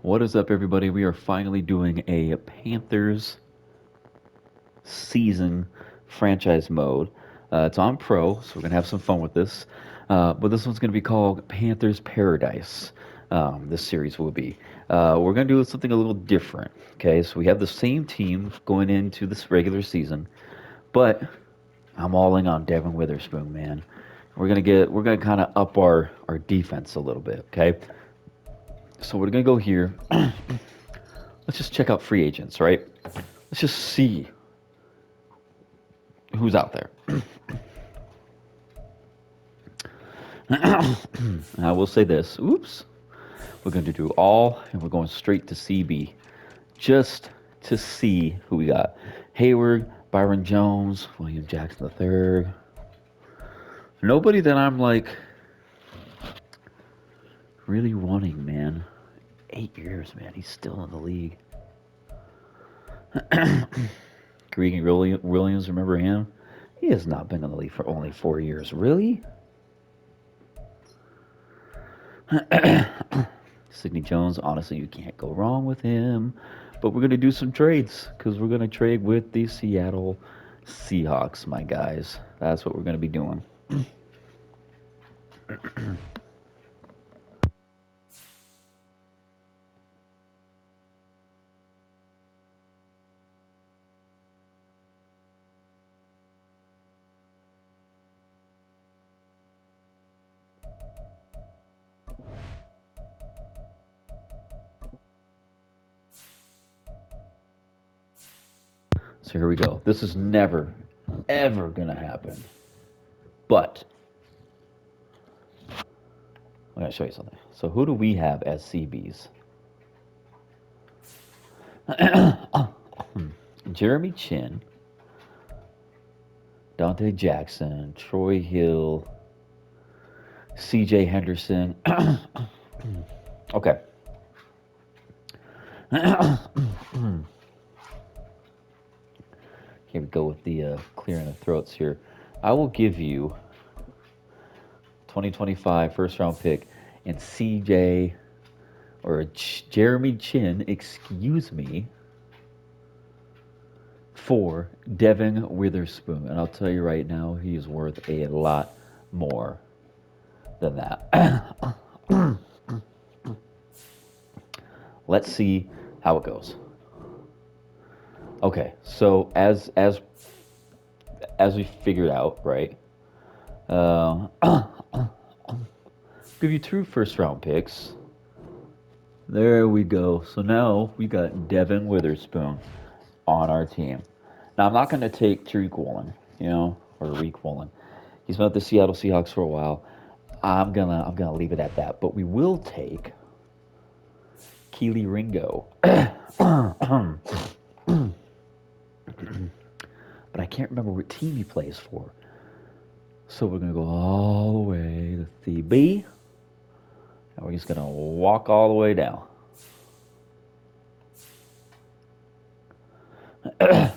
What is up, everybody? We are finally doing a Panthers season franchise mode. It's on Pro, so we're going to have some fun with this. But this one's going to be called Panthers Paradise. This series will be. We're going to do something a little different. Okay, so we have the same team going into this regular season, but I'm all in on Devin Witherspoon, man. We're gonna kind of up our defense a little bit. Okay, so we're gonna go here. Let's just check out free agents, right? Let's just see who's out there. I will say this. Oops. We're going to do all, and we're going straight to CB just to see who we got. Hayward, Byron Jones, William Jackson III. Nobody that I'm like really wanting, man. 8 years, man. He's still in the league. Gregan Williams, remember him? He has not been in the league for only 4 years. Really? Sidney Jones, honestly, you can't go wrong with him. But we're going to do some trades because we're going to trade with the Seattle Seahawks, my guys. That's what we're going to be doing. So here we go. This is never, ever going to happen. But I'm going to show you something. So who do we have as CBs? Jeremy Chin, Dante Jackson, Troy Hill, CJ Henderson. Okay. Here we go with the clearing the throats here. I will give you 2025 first round pick and CJ or Jeremy Chin, excuse me, for Devin Witherspoon. And I'll tell you right now, he is worth a lot more than that. Let's see how it goes. Okay, so as we figured out, right? Uh, give you two first round picks. There we go. So now we got Devin Witherspoon on our team. Now I'm not going to take Tariq Woolen, or Reek Woolen. He's been with the Seattle Seahawks for a while. I'm gonna leave it at that. But we will take Keely Ringo. But I can't remember what team he plays for. So we're going to go all the way to CB. And we're just going to walk all the way down. I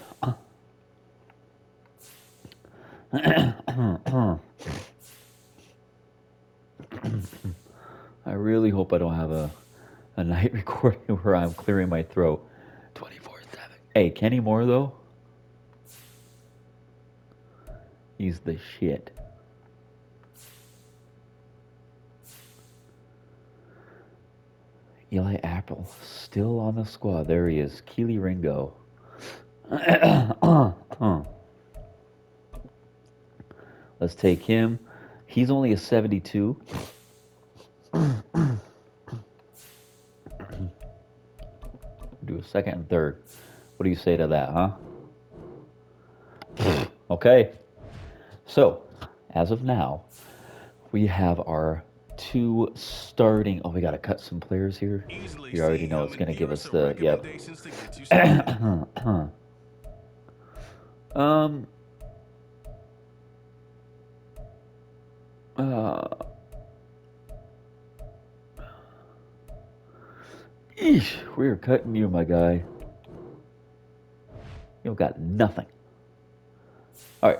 really hope I don't have a night recording where I'm clearing my throat 24/7. Hey, Kenny Moore, though? He's the shit. Eli Apple still on the squad. There he is. Keely Ringo. Let's take him. He's only a 72. Do a second and third. What do you say to that, huh? Okay. So, as of now, we have our two starting. Oh, we got to cut some players here. You already know it's going to give us the. Yep. um. Eesh, we're cutting you, my guy. You don't got nothing. All right.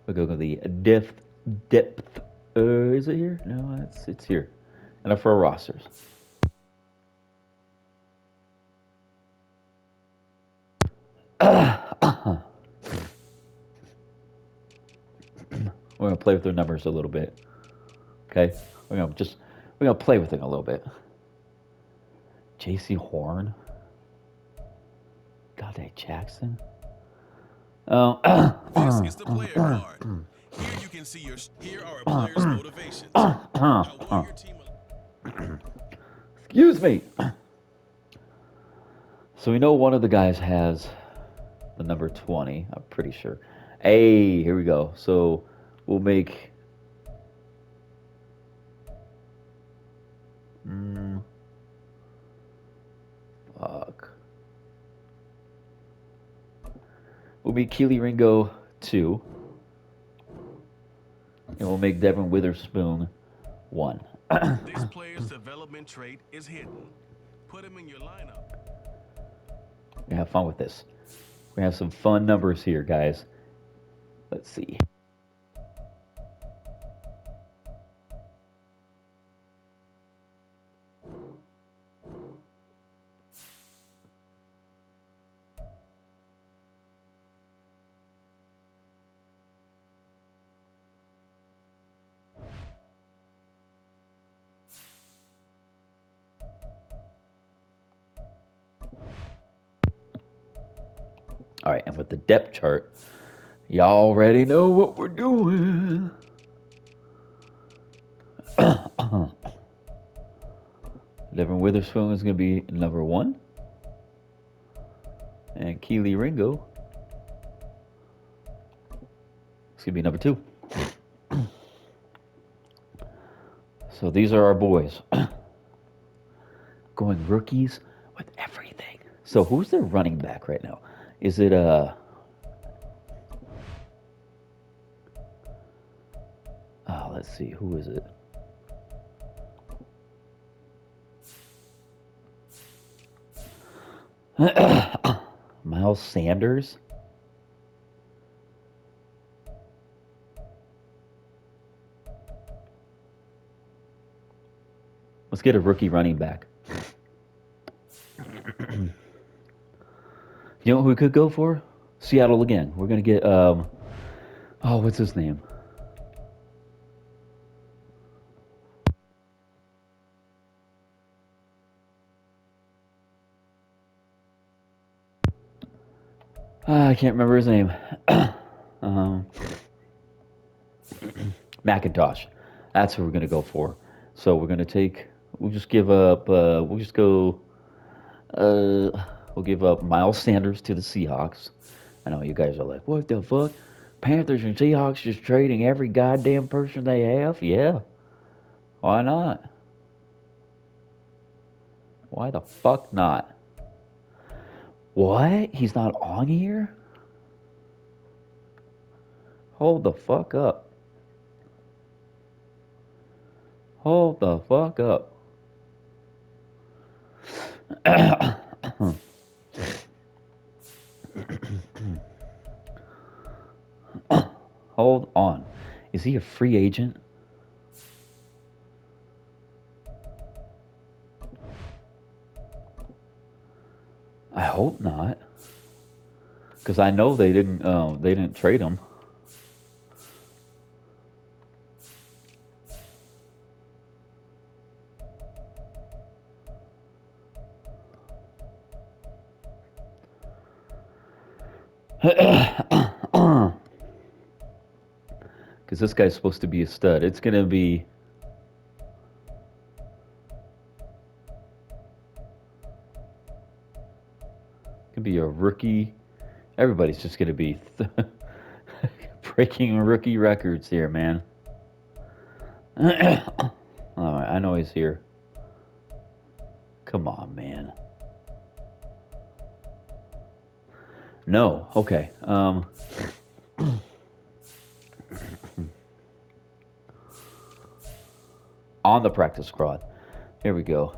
We'll go to the depth Is it here? No, it's here. NFL rosters. We're gonna play with their numbers a little bit. Okay, we're gonna play with it a little bit. J.C. Horn, Goddamn Jackson. This is the player card. Here you can see here are a player's motivations. How well your team. Excuse me. So we know one of the guys has the number 20. I'm pretty sure. Hey, here we go. So we'll make. Mm, fuck. We'll make Keely Ringo 2. And we'll make Devin Witherspoon 1. This player's development trait is hidden. Put him in your lineup. We have fun with this. We have some fun numbers here, guys. Let's see. All right, and with the depth chart, y'all already know what we're doing. Devin Witherspoon is going to be number 1. And Keely Ringo is going to be number 2. So these are our boys. Going rookies with everything. So who's their running back right now? Is it let's see, who is it? Miles Sanders? Let's get a rookie running back. You know who we could go for? Seattle again. We're gonna get what's his name? I can't remember his name. Macintosh. That's who we're gonna go for. So we're gonna take. We'll just give up. We'll just go. We'll give up Miles Sanders to the Seahawks. I know you guys are like, what the fuck? Panthers and Seahawks just trading every goddamn person they have? Yeah. Why not? Why the fuck not? What? He's not on here? Hold the fuck up. Hold the fuck up. Hold on. Is he a free agent? I hope not. Because I know they didn't trade him. Because this guy's supposed to be a stud. It's going to be. Could be a rookie. Everybody's just going to be breaking rookie records here, man. Alright, I know he's here. Come on, man. No, okay. On the practice squad. Here we go.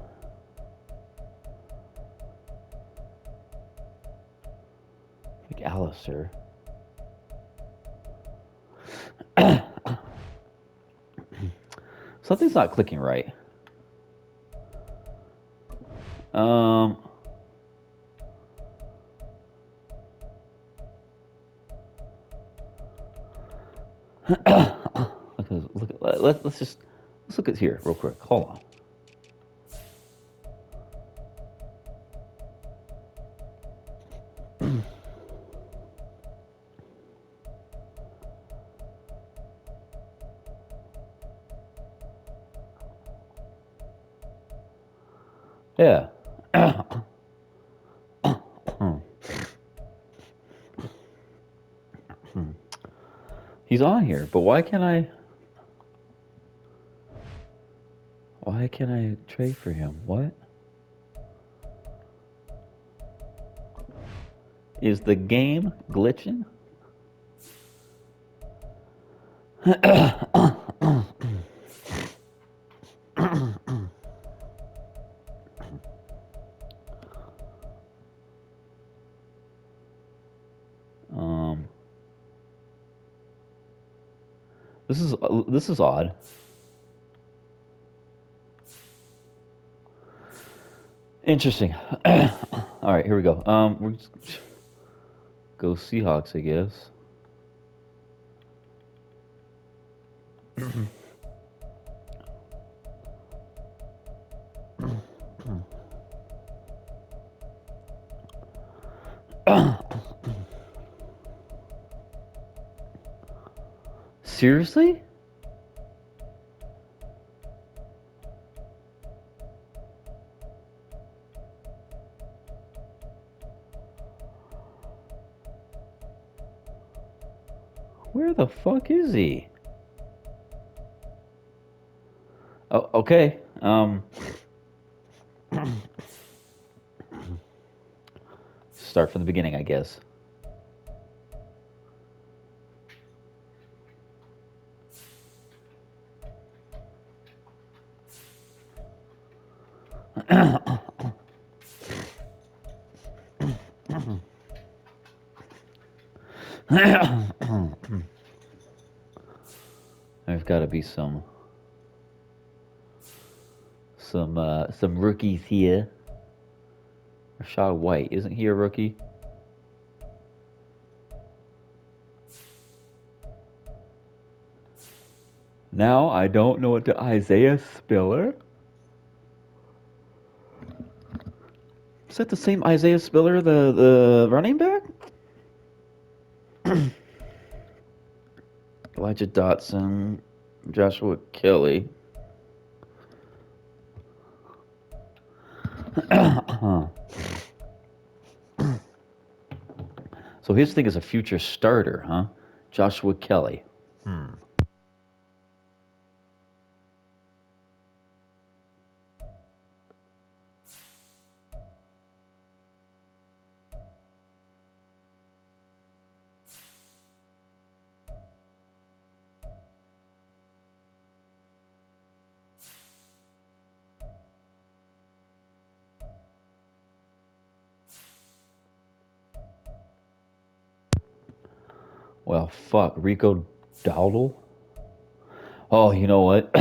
Something's not clicking right. Um. Let's look at here real quick. Hold on. Yeah. He's on here, but why can't I? Why can't I trade for him? What? Is the game glitching? um, this is odd. Interesting. All right, here we go. We're just, go Seahawks, I guess. Seriously? Where the fuck is he? Oh, okay. Start from the beginning, I guess. There's got to be some rookies here. Rashad White, isn't he a rookie? Now I don't know what to Isaiah Spiller. Is that the same Isaiah Spiller, the running back? Elijah Dotson, Joshua Kelly. So his thing is a future starter, huh? Joshua Kelly. Well, fuck. Rico Dowdle? Oh, you know what?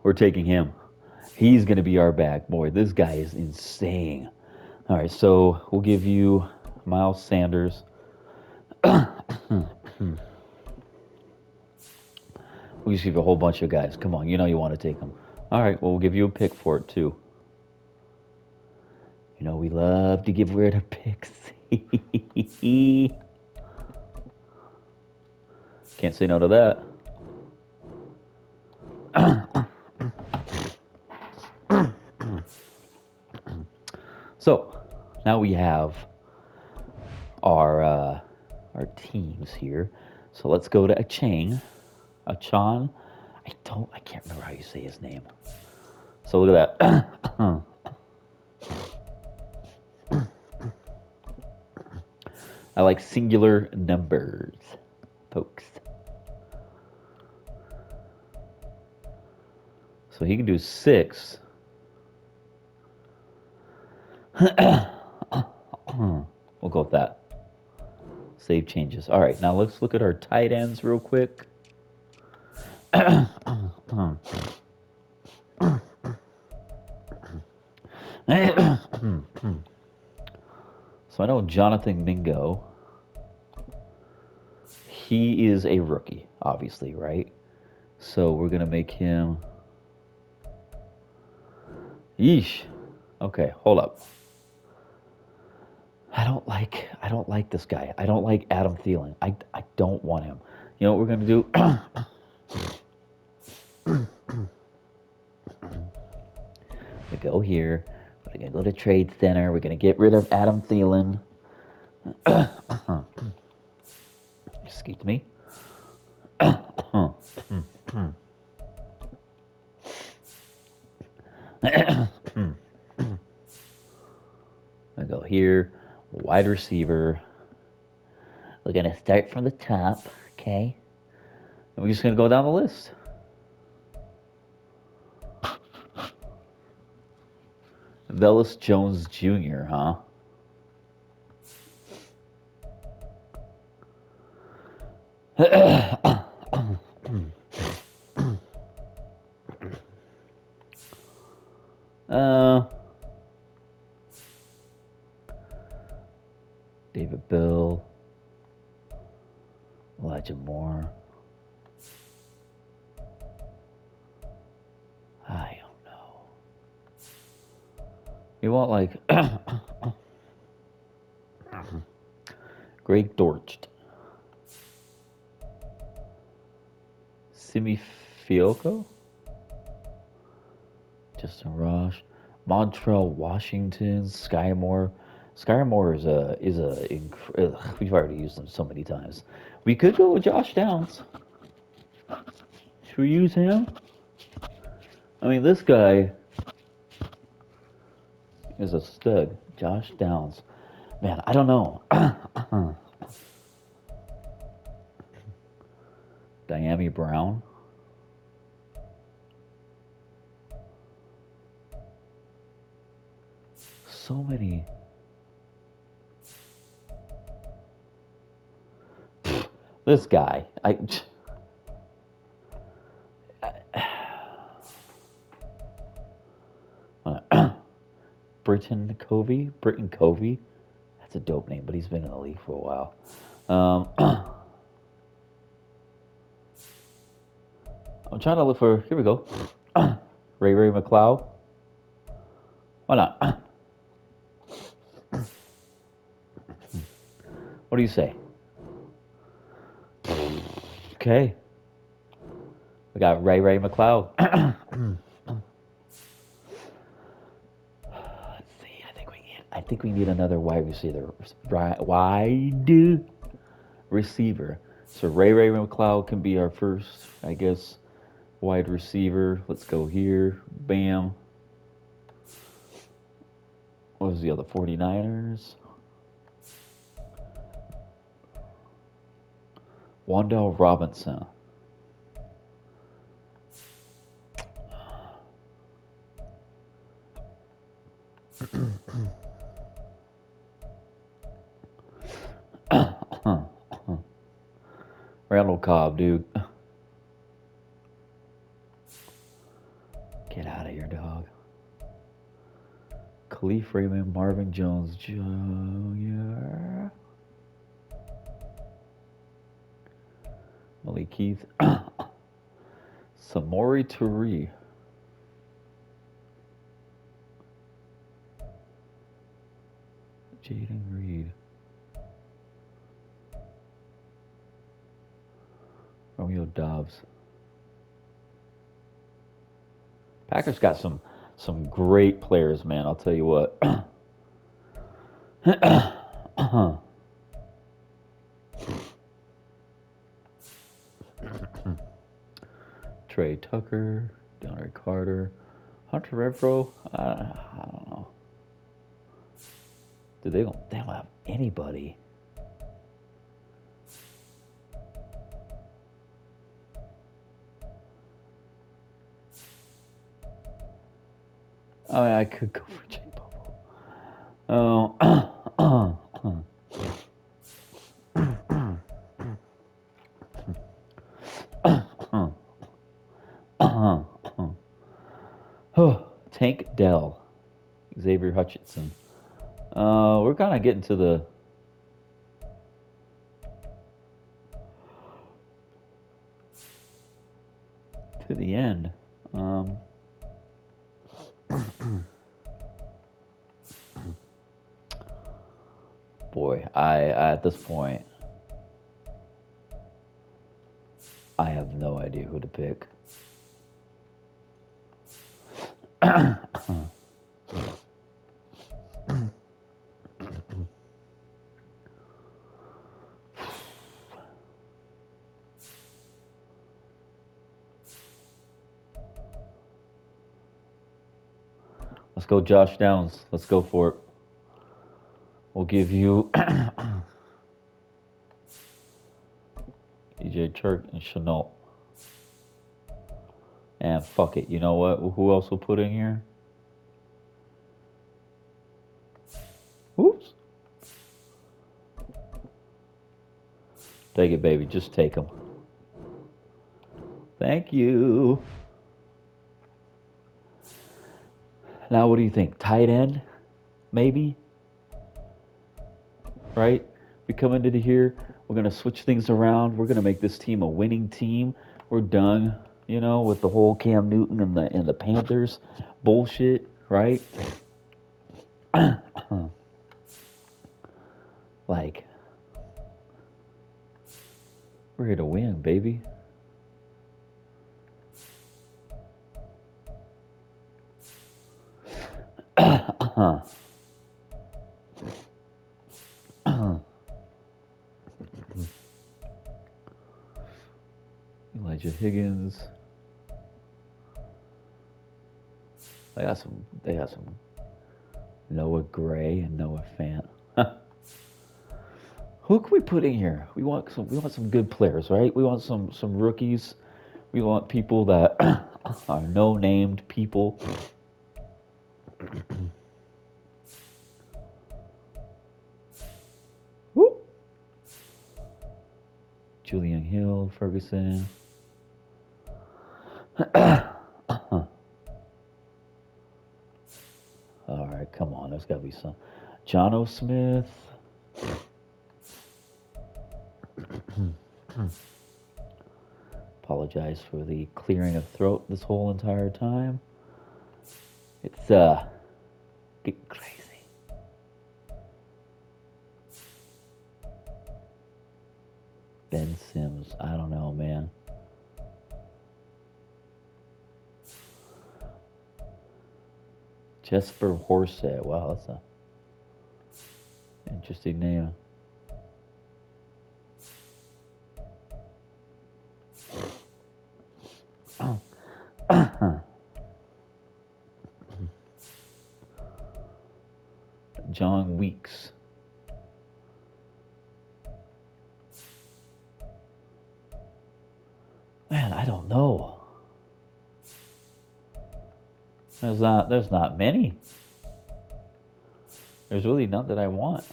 We're taking him. He's going to be our back. Boy, this guy is insane. All right, so we'll give you Miles Sanders. We'll just give you a whole bunch of guys. Come on, you know you want to take them. All right, well, we'll give you a pick for it, too. You know, we love to give away our picks. Can't say no to that. So, now we have our teams here. So let's go to Achang. Achan. I can't remember how you say his name. So look at that. I like singular numbers, folks. So he can do 6. We'll go with that. Save changes. All right, now let's look at our tight ends real quick. So I know Jonathan Mingo. He is a rookie, obviously, right? So we're gonna make him. Yeesh. Okay, hold up. I don't like this guy. I don't like Adam Thielen. I don't want him. You know what we're gonna do? We go here. We're gonna go to Trade Center. We're gonna get rid of Adam Thielen. Excuse me. I go here. Wide receiver. We're gonna start from the top. Okay. And we're just gonna go down the list. Velus Jones Jr., huh? uh, David Bill, Elijah Moore. I don't know. You want like Greg Dortch, Simi Fioco, Justin Ross, Montrell Washington, Sky Moore. Sky Moore we've already used him so many times. We could go with Josh Downs. Should we use him? I mean, this guy is a stud. Josh Downs. Man, I don't know. Diami Brown. So many. This guy. Britton Covey. That's a dope name, but he's been in the league for a while. I'm trying to look for. Here we go. Ray McLeod. Why not? What do you say? Okay. We got Ray McLeod. Let's see. I think we need another wide receiver. Wide receiver. So Ray McLeod can be our first, I guess, wide receiver. Let's go here. Bam. What was the other 49ers? Wandell Robinson. Randall Cobb, dude. Get out of here, dog. Khalif Raymond, Marvin Jones Jr. Malik Keith. Samori Turi. Jaden Reed. Romeo Dobbs. Packers got some great players, man. I'll tell you what. Trey Tucker, DeAndre Carter, Hunter Renfro. I don't know. Dude, they don't have anybody. I mean, I could go for Jake Bubble. Tank Dell, Xavier Hutchinson. We're kind of getting to the end. Um, boy, I at this point I have no idea who to pick. Let's go, Josh Downs. Let's go for it. We'll give you EJ Turk and Chenault. And fuck it. You know what? Who else will put in here? Oops. Take it, baby. Just take them. Thank you. Now, what do you think? Tight end? Maybe? Right? We come into here. We're going to switch things around. We're going to make this team a winning team. We're done, with the whole Cam Newton and the Panthers bullshit, right? Like, we're here to win, baby. Elijah Higgins. They got some Noah Gray and Noah Fant. Who can we put in here? We want some good players, right? We want some rookies. We want people that are no-named people. Woo! Julian Hill, Ferguson. All right, come on. There's got to be some. John O. Smith. Apologize for the clearing of throat this whole entire time. It's getting crazy. Ben Sims. I don't know, man. Jesper Horsett. Wow, that's a interesting name. John Weeks. Man, I don't know. There's not many. There's really none that I want.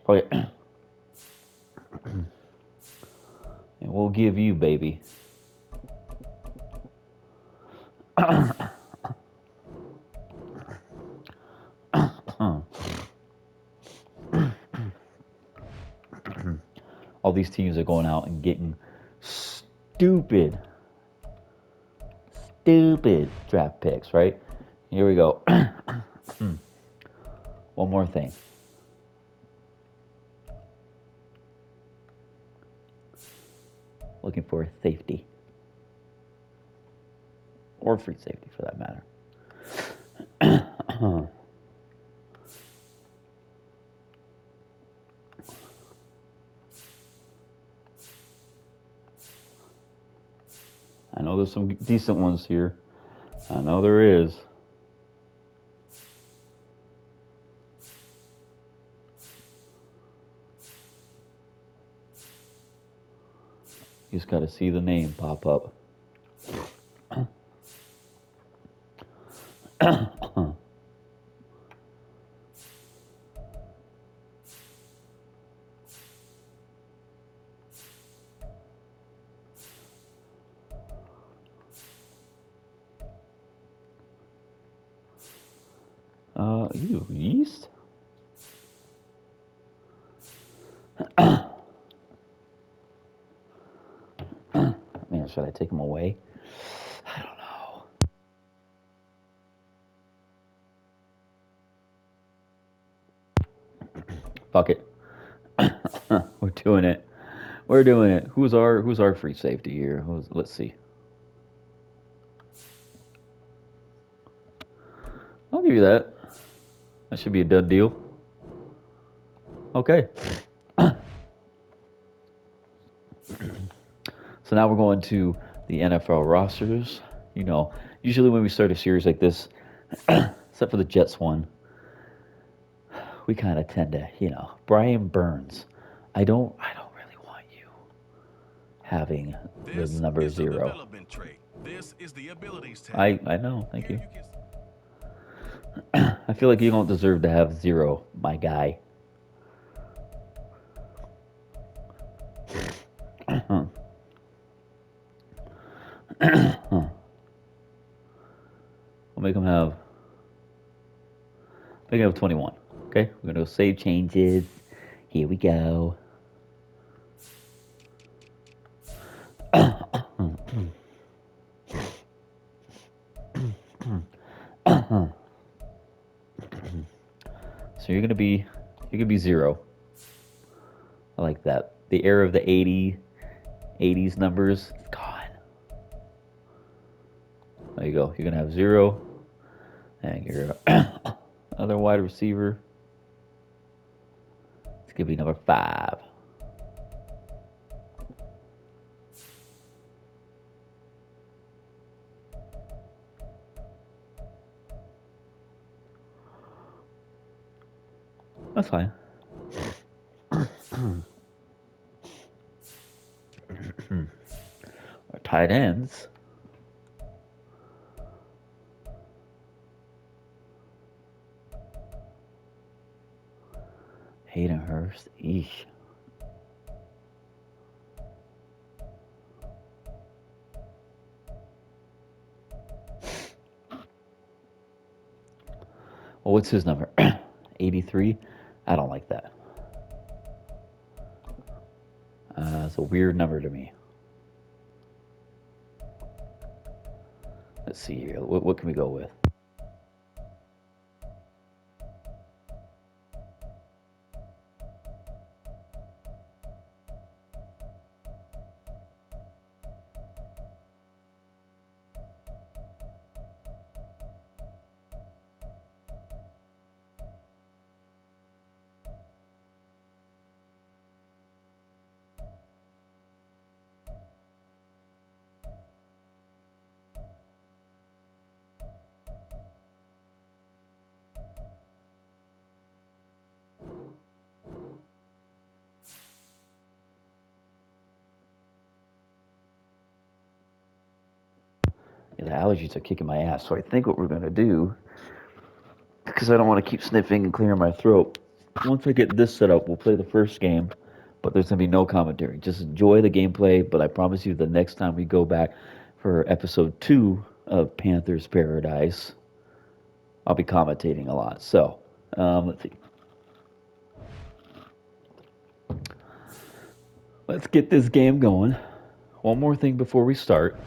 Okay. And we'll give you, baby. All these teams are going out and getting stupid draft picks, right? Here we go. One more thing. Looking for a safety. Or free safety for that matter. I know there's some decent ones here. I know there is. You just got to see the name pop up. Yeast? Man, should I take them away? I don't know. Fuck it. We're doing it. We're doing it. Who's our free safety here? Let's see. I'll give you that. That should be a done deal. Okay. So now we're going to the NFL rosters. You know, usually when we start a series like this, except for the Jets one, we kind of tend to, Brian Burns. I don't really want you having the This number is the 0. development trait. This is the abilities tab. I know. Thank Here you. you can I feel like you don't deserve to have 0, my guy. We'll make him have 21. Okay, we're gonna go save changes. Here we go. So you're gonna be 0. I like that. The era of the 80s numbers gone. There you go. You're gonna have 0, and your other wide receiver. It's gonna be number 5. That's fine. Our tight ends. Hayden Hurst. Eesh. Well, what's his number? 83? I don't like that. It's a weird number to me. Let's see here. What can we go with? Yeah, the allergies are kicking my ass. So I think what we're gonna do, because I don't want to keep sniffing and clearing my throat. Once I get this set up, we'll play the first game, but there's gonna be no commentary. Just enjoy the gameplay. But I promise you, the next time we go back for episode 2 of Panthers Paradise, I'll be commentating a lot. So let's see. Let's get this game going. One more thing before we start.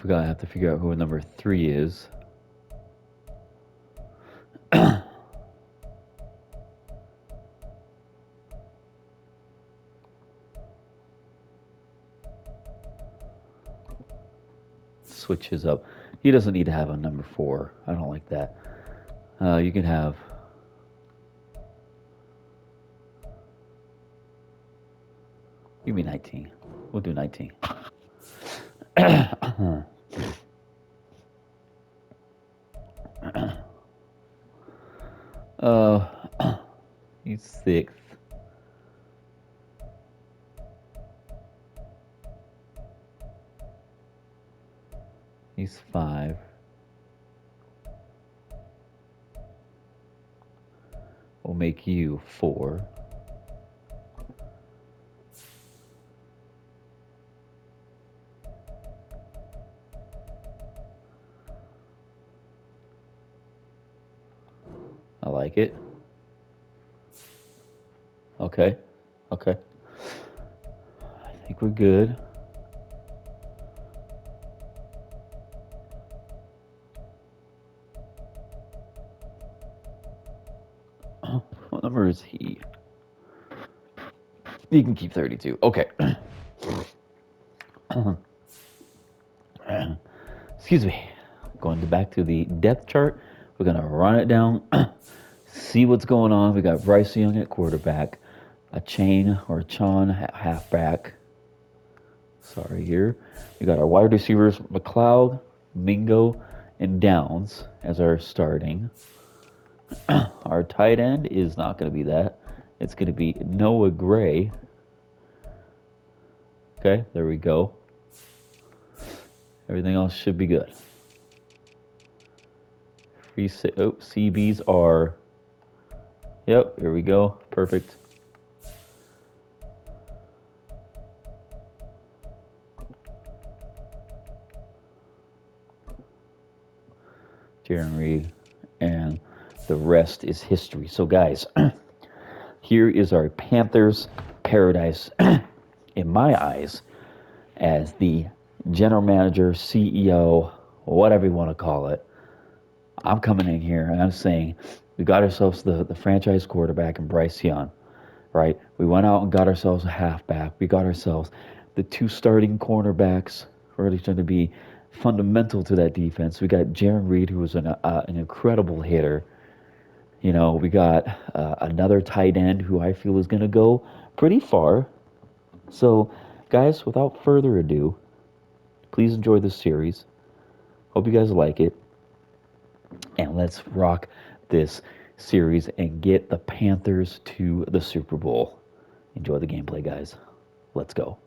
forgot I have to figure out who number 3 is. Switch his up. He doesn't need to have a number 4. I don't like that. You can have. Give me 19. We'll do 19. He's 6th. He's 5. We'll make you 4. I like it. Okay. Okay. I think we're good. What number is he? He can keep 32. Okay. Excuse me. Going back to the depth chart. We're going to run it down. See what's going on. We got Bryce Young at quarterback. A Chain or Chon halfback. Sorry here. We got our wide receivers, McLeod, Mingo, and Downs as our starting. Our tight end is not going to be that. It's going to be Noah Gray. Okay, there we go. Everything else should be good. CBs are. Yep, here we go. Perfect. Jaron Reed, and the rest is history. So, guys, here is our Panthers paradise, in my eyes, as the general manager, CEO, whatever you want to call it. I'm coming in here and I'm saying we got ourselves the franchise quarterback in Bryce Young, right? We went out and got ourselves a halfback. We got ourselves the 2 starting cornerbacks, really trying to be fundamental to that defense. We got Jaron Reed, who was an incredible hitter. You know, we got another tight end who I feel is going to go pretty far. So, guys, without further ado, please enjoy this series. Hope you guys like it. And let's rock this series and get the Panthers to the Super Bowl. Enjoy the gameplay, guys. Let's go.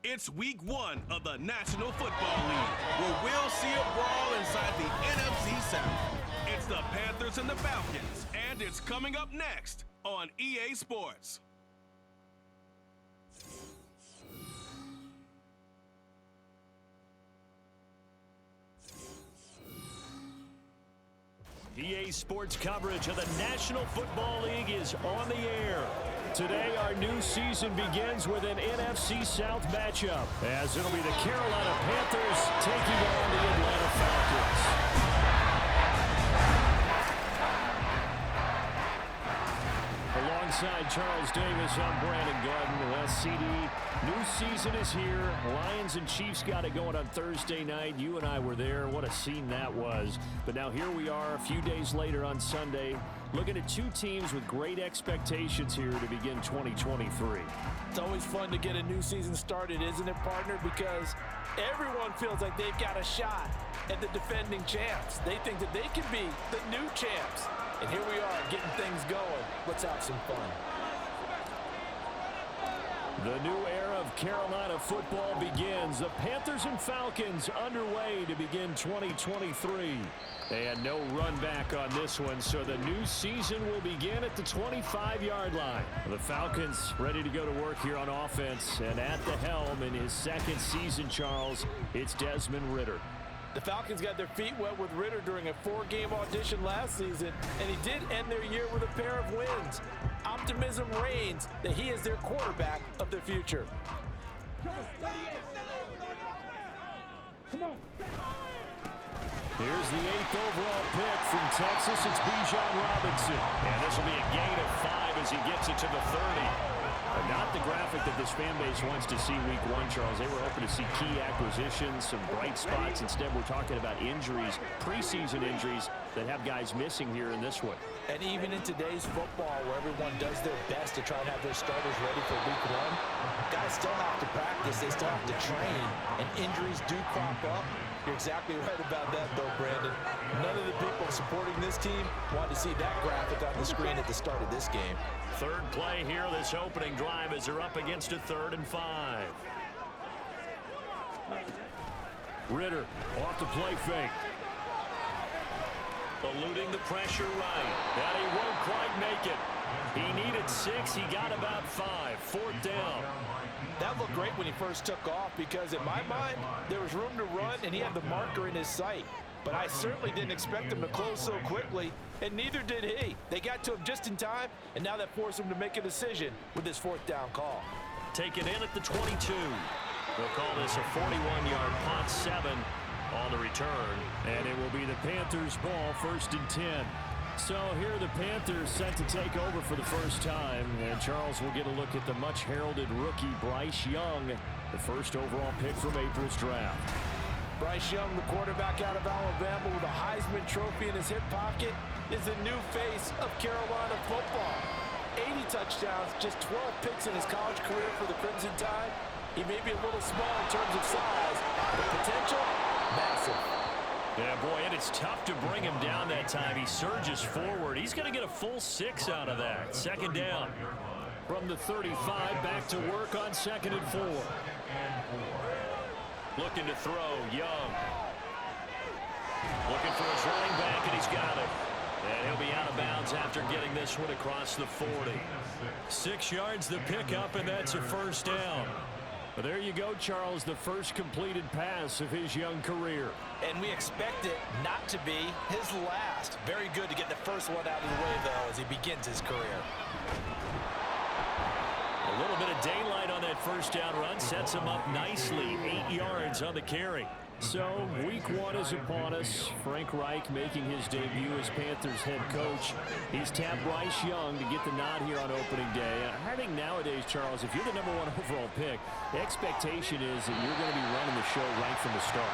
It's week 1 of the National Football League, where we'll see a brawl inside the NFC South. It's the Panthers and the Falcons, and it's coming up next on EA Sports. EA Sports coverage of the National Football League is on the air. Today, our new season begins with an NFC South matchup, as it'll be the Carolina Panthers taking on the Atlanta Falcons. Alongside Charles Davis, I'm Brandon Gordon. Well, CD, new season is here. Lions and Chiefs got it going on Thursday night. You and I were there. What a scene that was. But now here we are a few days later on Sunday, looking at two teams with great expectations here to begin 2023. It's always fun to get a new season started, isn't it, partner? Because everyone feels like they've got a shot at the defending champs. They think that they can be the new champs. And here we are getting things going. Let's have some fun. The new era of Carolina football begins. The Panthers and Falcons underway to begin 2023. And no run back on this one, so the new season will begin at the 25-yard line. The Falcons ready to go to work here on offense. And at the helm in his second season, Charles, it's Desmond Ridder. The Falcons got their feet wet with Ridder during a 4-game audition last season, and he did end their year with a pair of wins. Optimism reigns that he is their quarterback of the future. Here's the 8th overall pick from Texas. It's Benjamynn Robinson. And this will be a gain of 5 as he gets it to the 30. Not the graphic that this fan base wants to see week 1, Charles. They were hoping to see key acquisitions, some bright spots. Instead, we're talking about injuries, preseason injuries that have guys missing here in this one. And even in today's football, where everyone does their best to try and have their starters ready for week 1, guys still have to practice. They still have to train, and injuries do crop up. You're exactly right about that, though, Brandon. None of the people supporting this team want to see that graphic on the screen at the start of this game. Third play here, this opening drive, as they're up against a 3rd and 5. Ridder off the play fake. Eluding the pressure right. And he won't quite make it. He needed 6. He got about 5. 4th down. That looked great when he first took off because, in my mind, there was room to run and he had the marker in his sight. But I certainly didn't expect him to close so quickly, and neither did he. They got to him just in time, and now that forced him to make a decision with his 4th down call. Take it in at the 22. They'll call this a 41-yard punt, 7 on the return. And it will be the Panthers' ball, 1st and 10. So here are the Panthers set to take over for the first time. And Charles will get a look at the much-heralded rookie Bryce Young, the first overall pick from April's draft. Bryce Young, the quarterback out of Alabama with a Heisman Trophy in his hip pocket, is the new face of Carolina football. 80 touchdowns, just 12 picks in his college career for the Crimson Tide. He may be a little small in terms of size, but potential, massive. Yeah, boy, and it's tough to bring him down that time. He surges forward. He's going to get a full 6 out of that. 2nd down. From the 35, back to work on 2nd and 4. Looking to throw, Young. Looking for his running back, and he's got it. And he'll be out of bounds after getting this one across the 40. 6 yards the pickup, and that's a 1st down. But there you go, Charles, the first completed pass of his young career. And we expect it not to be his last. Very good to get the first one out of the way, though, as he begins his career. A little bit of daylight on that 1st down run sets him up nicely. 8 yards on the carry. So, week 1 is upon us. Frank Reich making his debut as Panthers head coach. He's tapped Bryce Young to get the nod here on opening day. I think nowadays, Charles, if you're the #1 overall pick, the expectation is that you're going to be running the show right from the start.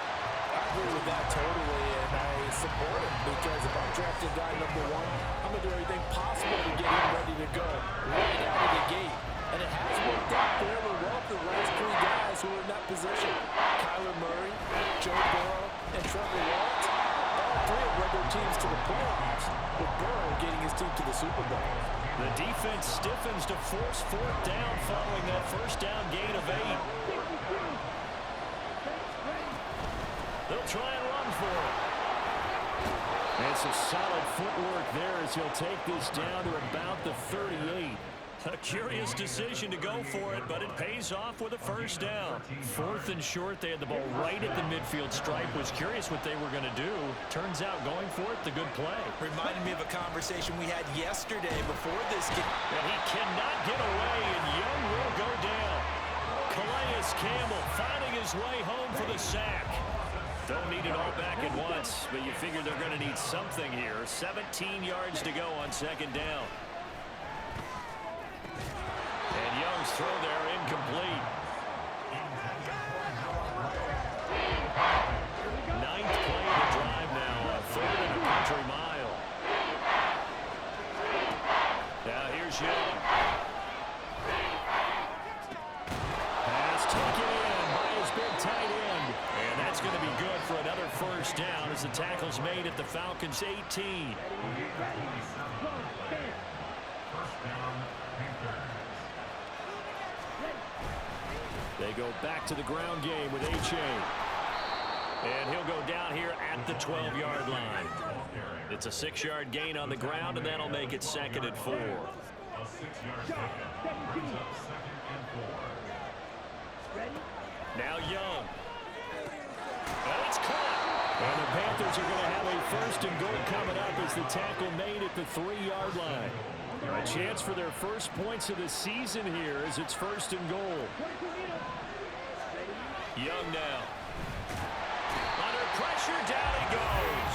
I agree with that totally, and I support him because if I'm drafting guy #1, I'm going to do everything possible to get him ready to go right out of the gate. And it has worked out fairly well for the last 3 guys who are in that position. Kyler Murray, Joe Burrow, and Trevor Lawrence. All 3 have led their teams to the playoffs, with Burrow getting his team to the Super Bowl. The defense stiffens to force 4th down following that 1st down gain of 8. They'll try and run for it. And some solid footwork there as he'll take this down to about the 38. A curious decision to go for it, but it pays off with a first down. 4th and short, they had the ball right at the midfield stripe. Was curious what they were going to do. Turns out going for it, the good play. Reminded me of a conversation we had yesterday before this game. And he cannot get away, and Young will go down. Calais Campbell finding his way home for the sack. Don't need it all back at once, but you figure they're going to need something here. 17 yards to go on 2nd down. And Young's throw there incomplete. 9th play of the drive now, 3rd and a country mile. Now here's Young. Pass taken in by his big tight end. And that's going to be good for another first down as the tackle's made at the Falcons' 18. They go back to the ground game with A-Chain. And he'll go down here at the 12-yard line. It's a 6-yard gain on the ground, and that'll make it 2nd and 4. Now Young. And it's caught. And the Panthers are going to have a 1st and goal coming up as the tackle made at the 3-yard line. A chance for their first points of the season here as it's 1st and goal. Young now. Under pressure, down he goes.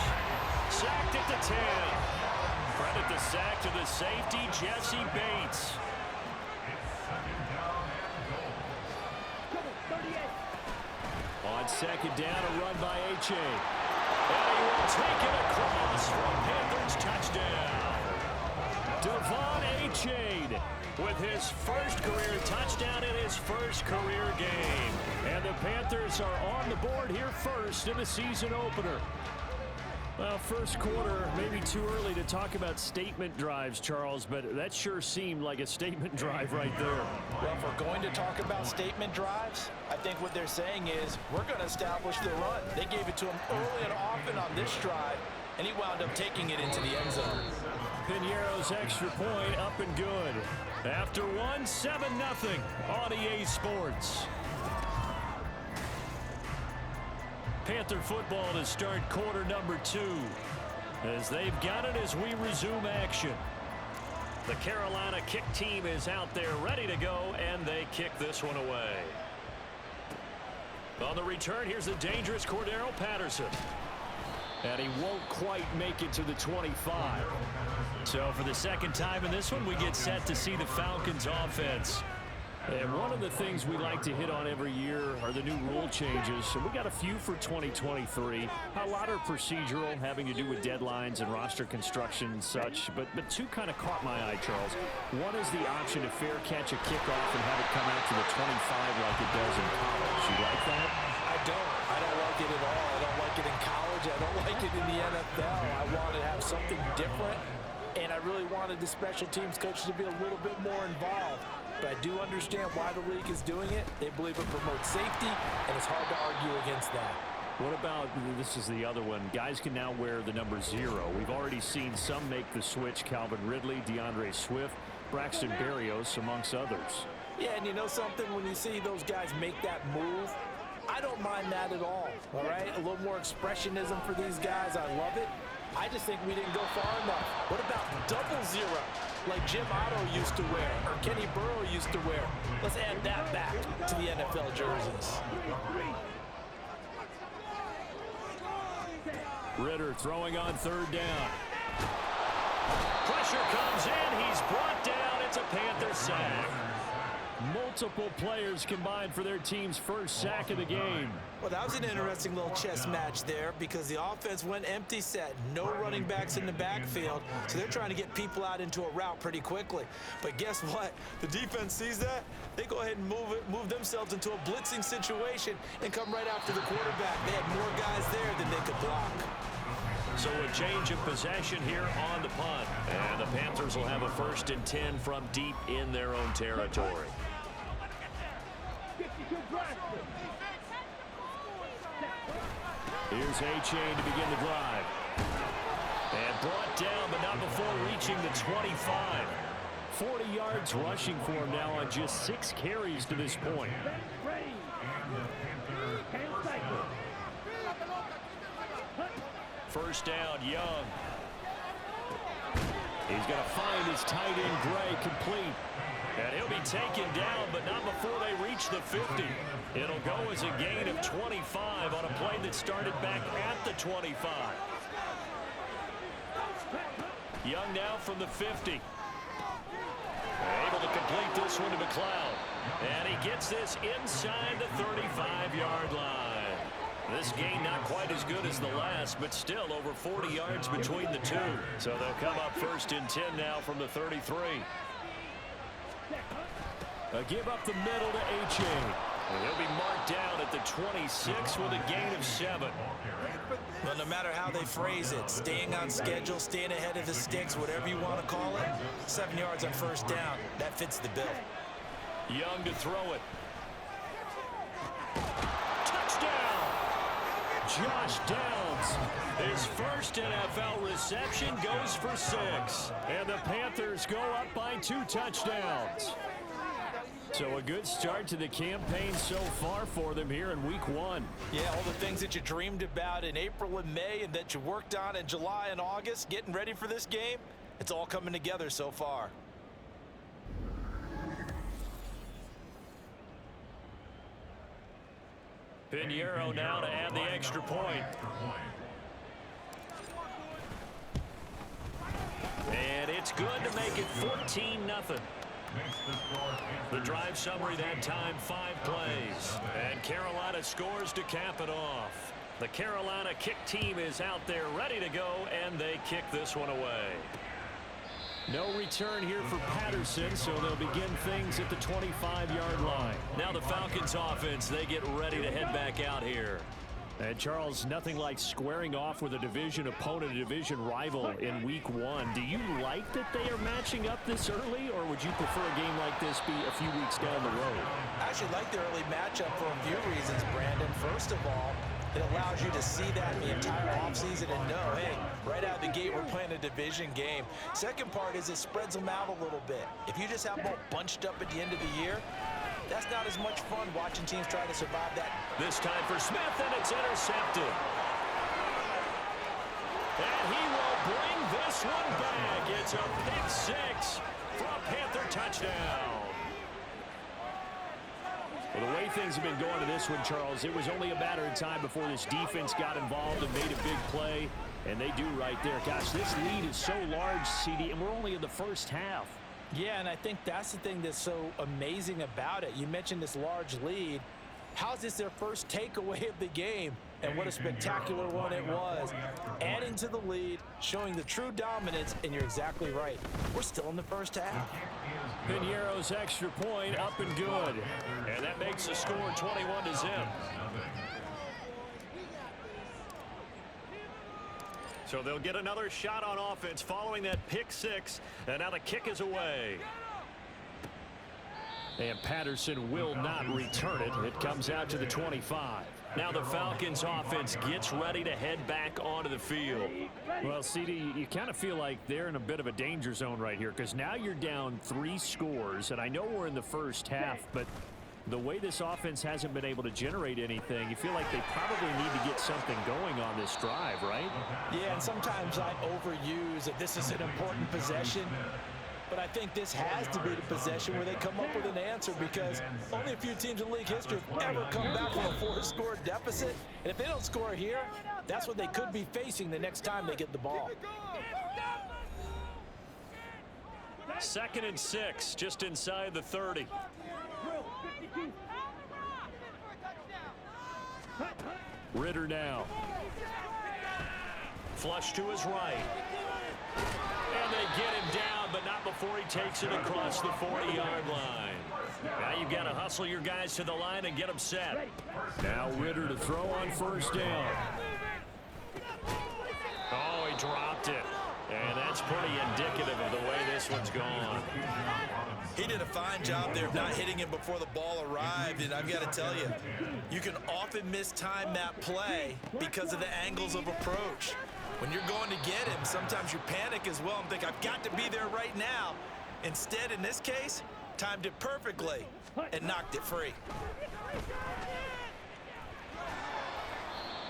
Sacked at the 10. Credit the sack to the safety, Jesse Bates. On 2nd down, a run by A-Chain. And he will take it across for a Panthers touchdown. Devon A-Chain with his first career touchdown in his first career game. And the Panthers are on the board here first in the season opener. Well, first quarter, maybe too early to talk about statement drives, Charles, but that sure seemed like a statement drive right there. Well, if we're going to talk about statement drives, I think what they're saying is we're going to establish the run. They gave it to him early and often on this drive, and he wound up taking it into the end zone. Piñeiro's extra point up and good. After one, 7-0 on EA Sports. Panther football to start quarter number 2 as they've got it as we resume action. The Carolina kick team is out there ready to go, and they kick this one away. On the return, here's the dangerous Cordero Patterson. And he won't quite make it to the 25. So for the second time in this one, we get set to see the Falcons offense. And one of the things we like to hit on every year are the new rule changes. So we got a few for 2023. A lot are procedural, having to do with deadlines and roster construction and such. But two kind of caught my eye, Charles. One is the option to fair catch a kickoff and have it come out to the 25 like it does in college. You like that? I don't like it at all. I don't like it in college. I don't like it in the NFL. I want to have something different. And I really wanted the special teams coach to be a little bit more involved. But I do understand why the league is doing it. They believe it promotes safety, and it's hard to argue against that. What about, this is the other one, guys can now wear the number 0. We've already seen some make the switch. Calvin Ridley, DeAndre Swift, Braxton Berrios, amongst others. Yeah, and you know something? When you see those guys make that move, I don't mind that at all right? A little more expressionism for these guys. I love it. I just think we didn't go far enough. What about double 0, like Jim Otto used to wear, or Kenny Burrow used to wear? Let's add that back to the NFL jerseys. Ritter throwing on 3rd down. Pressure comes in. He's brought down. It's a Panther sack. Multiple players combined for their team's first sack of the game. Well, that was an interesting little chess match there because the offense went empty set. No running backs in the backfield, so they're trying to get people out into a route pretty quickly. But guess what? The defense sees that. They go ahead and move themselves into a blitzing situation and come right after the quarterback. They had more guys there than they could block. So a change of possession here on the punt. And the Panthers will have a 1st and 10 from deep in their own territory. Here's A-Chain to begin the drive. And brought down, but not before reaching the 25. 40 yards rushing for him now on just 6 carries to this point. First down, Young. He's going to find his tight end, Gray, complete. And he'll be taken down, but not before they reach the 50. It'll go as a gain of 25 on a play that started back at the 25. Young now from the 50. Able to complete this one to McLeod. And he gets this inside the 35-yard line. This gain not quite as good as the last, but still over 40 yards between the two. So they'll come up first and 10 now from the 33. A give up the middle to H.A. And he'll be marked down at the 26 with a gain of 7. Well, no matter how they phrase it, staying on schedule, staying ahead of the sticks, whatever you want to call it, 7 yards on first down, that fits the bill. Young to throw it. Touchdown! Josh Downs. His first NFL reception goes for 6. And the Panthers go up by 2 touchdowns. So a good start to the campaign so far for them here in week 1. Yeah, all the things that you dreamed about in April and May and that you worked on in July and August, getting ready for this game, it's all coming together so far. Pinheiro now to add the extra point. And it's good to make it 14-0. The drive summary that time, 5 plays. And Carolina scores to cap it off. The Carolina kick team is out there ready to go, and they kick this one away. No return here for Patterson, so they'll begin things at the 25-yard line. Now the Falcons offense, they get ready to head back out here. And Charles, nothing like squaring off with a division opponent, a division rival in week 1. Do you like that they are matching up this early, or would you prefer a game like this be a few weeks down the road? I actually like the early matchup for a few reasons, Brandon. First of all, it allows you to see that the entire offseason and know, hey, right out of the gate, we're playing a division game. Second part is it spreads them out a little bit. If you just have them all bunched up at the end of the year, that's not as much fun watching teams try to survive that. This time for Smith, and it's intercepted. And he will bring this one back. It's a pick 6 for a Panther touchdown. Well, the way things have been going to this one, Charles, it was only a matter of time before this defense got involved and made a big play, and they do right there. Gosh, this lead is so large, CD, and we're only in the first half. Yeah, and I think that's the thing that's so amazing about it. You mentioned this large lead. How's this their first takeaway of the game? And what a spectacular one it was. Adding to the lead, showing the true dominance, and you're exactly right. We're still in the first half. Pinheiro's extra point up and good. And that makes the score 21-0. So they'll get another shot on offense following that pick 6. And now the kick is away. And Patterson will not return it. It comes out to the 25. Now the Falcons offense gets ready to head back onto the field. Well, CD, you kind of feel like they're in a bit of a danger zone right here because now you're down 3 scores. And I know we're in the first half, but the way this offense hasn't been able to generate anything, you feel like they probably need to get something going on this drive, right? Yeah, and sometimes I overuse that this is an important possession. But I think this has to be the possession where they come up with an answer because only a few teams in league history have ever come back from a 4-score deficit. And if they don't score here, that's what they could be facing the next time they get the ball. 2nd and 6, just inside the 30. Ritter now. Flush to his right. And they get him down, but not before he takes it across the 40-yard line. Now you've got to hustle your guys to the line and get them set. Now Ritter to throw on first down. Oh, he dropped it. And that's pretty indicative of the way this one's gone. He did a fine job there of not hitting him before the ball arrived, and I've got to tell you, you can often mistime that play because of the angles of approach. When you're going to get him, sometimes you panic as well and think, I've got to be there right now. Instead, in this case, timed it perfectly and knocked it free.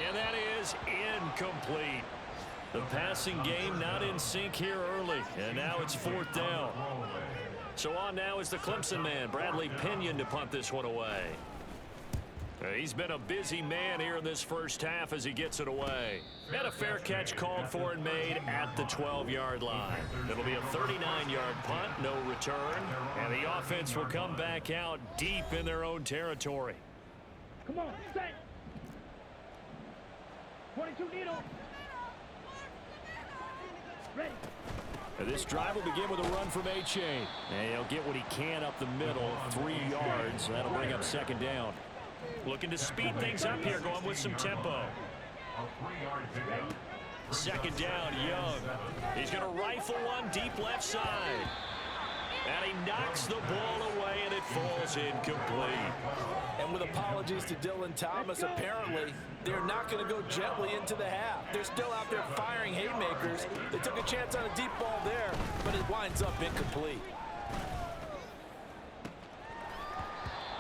And that is incomplete. The passing game not in sync here early, and now it's 4th down. So on now is the Clemson man, Benjamynn, to punt this one away. He's been a busy man here in this first half as he gets it away. And a fair catch called for and made at the 12-yard line. It'll be a 39-yard punt, no return. And the offense will come back out deep in their own territory. Come on, set. 22 needle. Ready. This drive will begin with a run from A-Chain. And he'll get what he can up the middle, 3 yards. That'll bring up 2nd down. Looking to speed things up here, going with some tempo. 2nd down, Young. He's going to rifle one deep left side. And he knocks the ball away, and it falls incomplete. And with apologies to Dylan Thomas, apparently they're not going to go gently into the half. They're still out there firing haymakers. They took a chance on a deep ball there, but it winds up incomplete.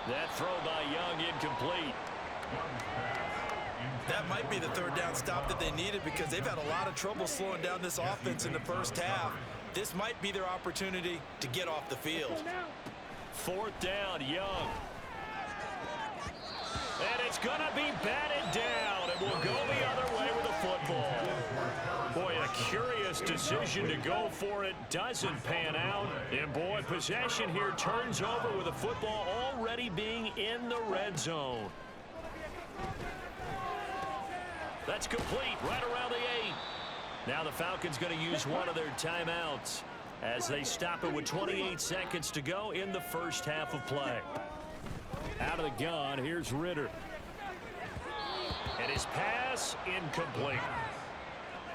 That throw by Young incomplete. That might be the 3rd down stop that they needed because they've had a lot of trouble slowing down this offense in the first half. This might be their opportunity to get off the field. 4th down, Young. And it's going to be batted down. It will go the other way with the football. Boy, a curious decision to go for it. Doesn't pan out. And boy, possession here turns over with the football already being in the red zone. That's complete right around the 8. Now the Falcons going to use one of their timeouts as they stop it with 28 seconds to go in the first half of play. Out of the gun, here's Ritter. And his pass incomplete.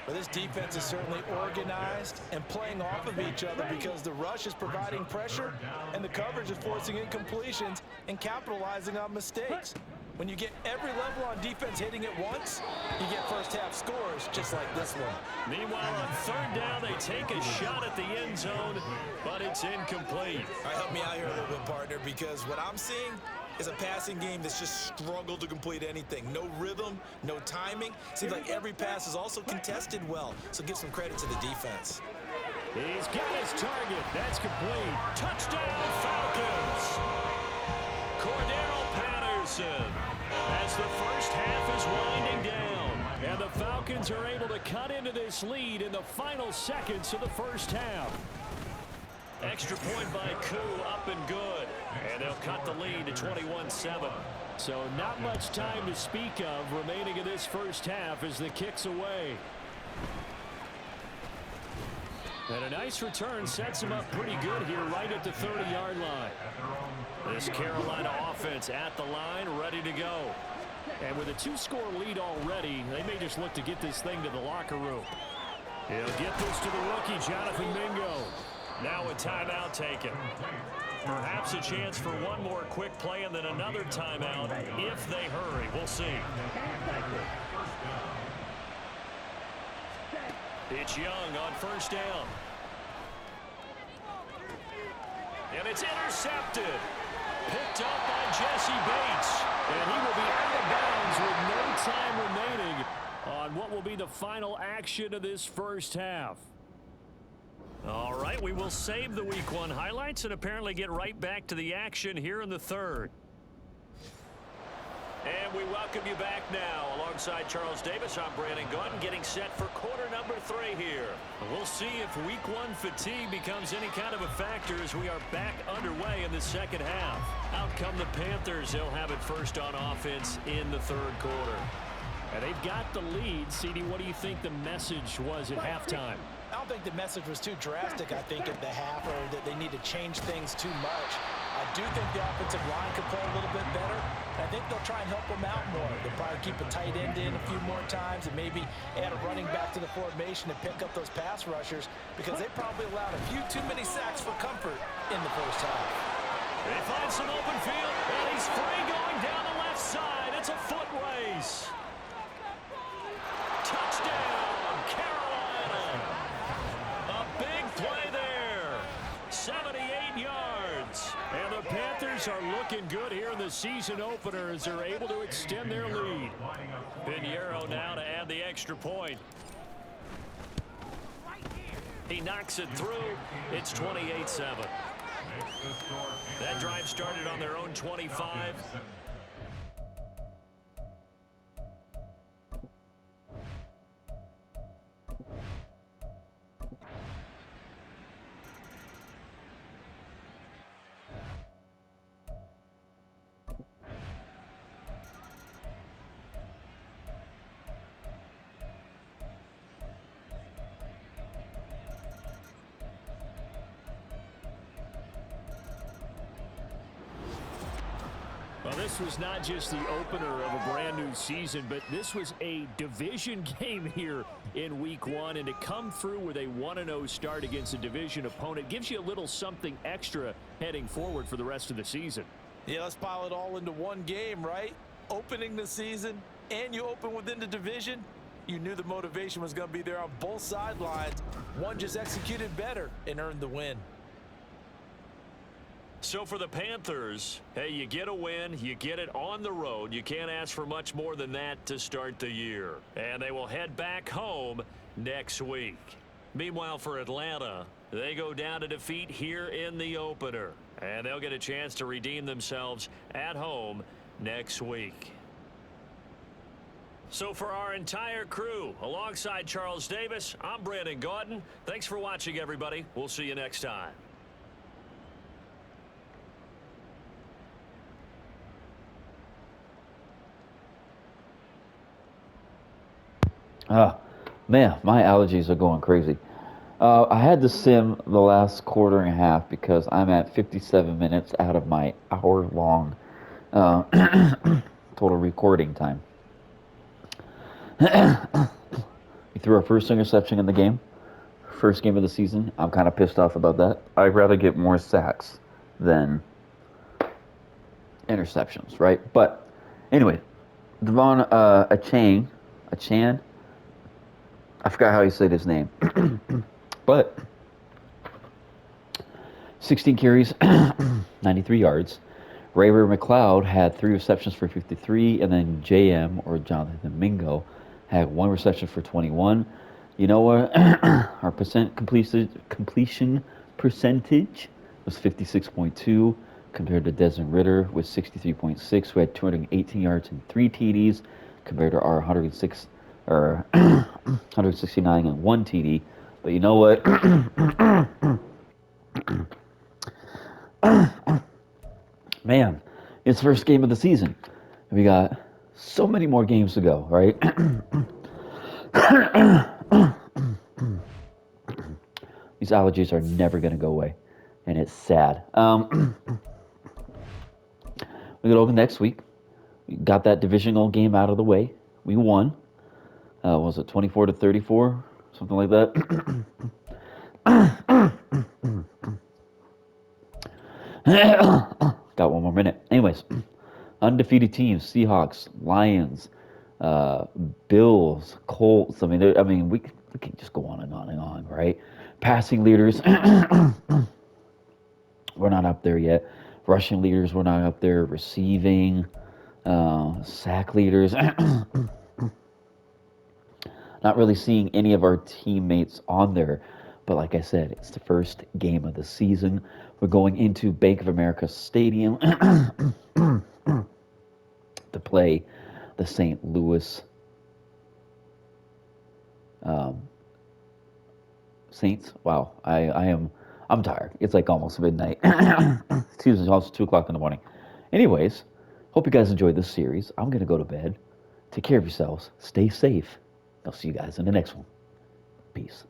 Well, this defense is certainly organized and playing off of each other because the rush is providing pressure and the coverage is forcing incompletions and capitalizing on mistakes. When you get every level on defense hitting it once, you get first half scores just like this one. Meanwhile, on 3rd down, they take a shot at the end zone, but it's incomplete. All right, help me out here a little bit, partner, because what I'm seeing is a passing game that's just struggled to complete anything. No rhythm, no timing. Seems like every pass is also contested well, so give some credit to the defense. He's got his target. That's complete. Touchdown, Falcons! Cordero Patterson as the first half is winding down. And the Falcons are able to cut into this lead in the final seconds of the first half. Extra point by Koo, up and good. And they'll cut the lead to 21-7. So not much time to speak of remaining in this first half as the kick's away. And a nice return sets him up pretty good here right at the 30-yard line. This Carolina offense at the line, ready to go. And with a 2-score lead already, they may just look to get this thing to the locker room. He'll get this to the rookie, Jonathan Mingo. Now a timeout taken. Perhaps a chance for one more quick play and then another timeout if they hurry. We'll see. It's Young on 1st down. And it's intercepted. Picked up by Jesse Bates. And he will be out of bounds with no time remaining on what will be the final action of this first half. All right, we will save the Week 1 highlights and apparently get right back to the action here in the 3rd. And we welcome you back now. Alongside Charles Davis, I'm Brandon Gunn, getting set for quarter number 3 here. We'll see if Week 1 fatigue becomes any kind of a factor as we are back underway in the second half. Out come the Panthers. They'll have it first on offense in the 3rd quarter. And they've got the lead. CD, what do you think the message was at halftime? I don't think the message was too drastic, I think, at the half, or that they need to change things too much. I do think the offensive line could play a little bit better. I think they'll try and help them out more. They'll probably keep a tight end in a few more times and maybe add a running back to the formation to pick up those pass rushers because they probably allowed a few too many sacks for comfort in the first half. They find some open field, and he's free going down the left side. It's a foot race. Touchdown, Carolina. A big play there. 70 Panthers are looking good here in the season opener as they're able to extend their lead. Benjamynn now to add the extra point. He knocks it through. It's 28-7. That drive started on their own 25. Well, this was not just the opener of a brand new season, but this was a division game here in week one. And to come through with a 1-0 start against a division opponent gives you a little something extra heading forward for the rest of the season. Yeah, let's pile it all into one game, right? Opening the season, and you open within the division. You knew the motivation was going to be there on both sidelines. One just executed better and earned the win. So for the Panthers, hey, you get a win, you get it on the road. You can't ask for much more than that to start the year. And they will head back home next week. Meanwhile, for Atlanta, they go down to defeat here in the opener. And they'll get a chance to redeem themselves at home next week. So for our entire crew, alongside Charles Davis, I'm Brandon Gaudin. Thanks for watching, everybody. We'll see you next time. Man, my allergies are going crazy. I had to sim the last quarter and a half because I'm at 57 minutes out of my hour-long total recording time. We threw our first interception in the game. First game of the season. I'm kind of pissed off about that. I'd rather get more sacks than interceptions, right? But anyway, Devon Achan, I forgot how you said his name. But 16 carries, 93 yards. Raver McLeod had 3 receptions for 53, and then JM, or Jonathan Mingo, had 1 reception for 21. You know what? Our completion percentage was 56.2 compared to Desmond Ritter with 63.6, who had 218 yards and 3 TDs, compared to our 169 and 1 TD. But you know what? Man, it's first game of the season. We got so many more games to go, right? These allergies are never going to go away, and it's sad. We go over next week. We got that divisional game out of the way. We won. Was it 24-34? Something like that. Got one more minute. Anyways, undefeated teams: Seahawks, Lions, Bills, Colts. I mean, we can just go on and on and on, right? Passing leaders, we're not up there yet. Rushing leaders, we're not up there. Receiving, sack leaders. Not really seeing any of our teammates on there. But like I said, it's the first game of the season. We're going into Bank of America Stadium to play the St. Louis Saints. Wow, I'm tired. It's like almost midnight. Excuse me, it's almost 2 o'clock in the morning. Anyways, hope you guys enjoyed this series. I'm going to go to bed. Take care of yourselves. Stay safe. I'll see you guys in the next one. Peace.